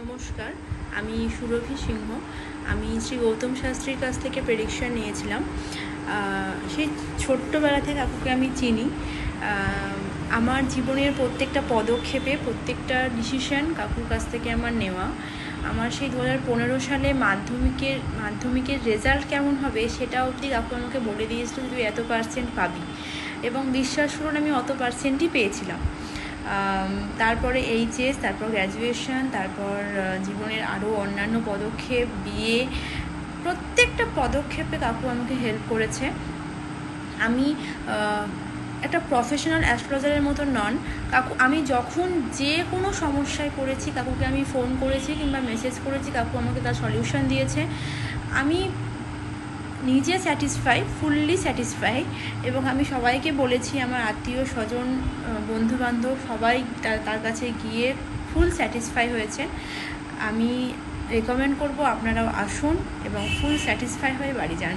নমস্কার, আমি সুরভি সিংহ। আমি শ্রী গৌতম শাস্ত্রীর কাছ থেকে প্রেডিকশন নিয়েছিলাম। সেই ছোট্টবেলা থেকে কাকুকে আমি চিনি। আমার জীবনের প্রত্যেকটা পদক্ষেপে প্রত্যেকটা ডিসিশন কাকুর কাছ থেকে আমার নেওয়া। আমার সেই 2015 সালে মাধ্যমিকের রেজাল্ট কেমন হবে সেটা অবধি কাকু আমাকে বলে দিয়েছিল যে তুই এত পার্সেন্ট পাবি, এবং বিশ্বাস করুন আমি অত পার্সেন্টই পেয়েছিলাম। তারপরে এইচএস, তারপর গ্র্যাজুয়েশন, তারপর জীবনের আরও অন্যান্য পদক্ষেপ, বিয়ে, প্রত্যেকটা পদক্ষেপে কাকু আমাকে হেল্প করেছে। আমি একটা প্রফেশনাল অ্যাস্ট্রোলজারের মতো নন। কাকু, আমি যখন যে কোনো সমস্যায় পড়েছি কাকুকে আমি ফোন করেছি কিংবা মেসেজ করেছি, কাকু আমাকে তার সলিউশন দিয়েছে। আমি নিজে ফুললি স্যাটিসফাই, এবং আমি সবাইকে বলেছি, আমার আত্মীয় স্বজন, বন্ধুবান্ধব সবাই তার কাছে গিয়ে ফুল স্যাটিসফাই হয়েছে। আমি রেকমেন্ড করব আপনারাও আসুন এবং ফুল স্যাটিসফাই হয়ে বাড়ি যান।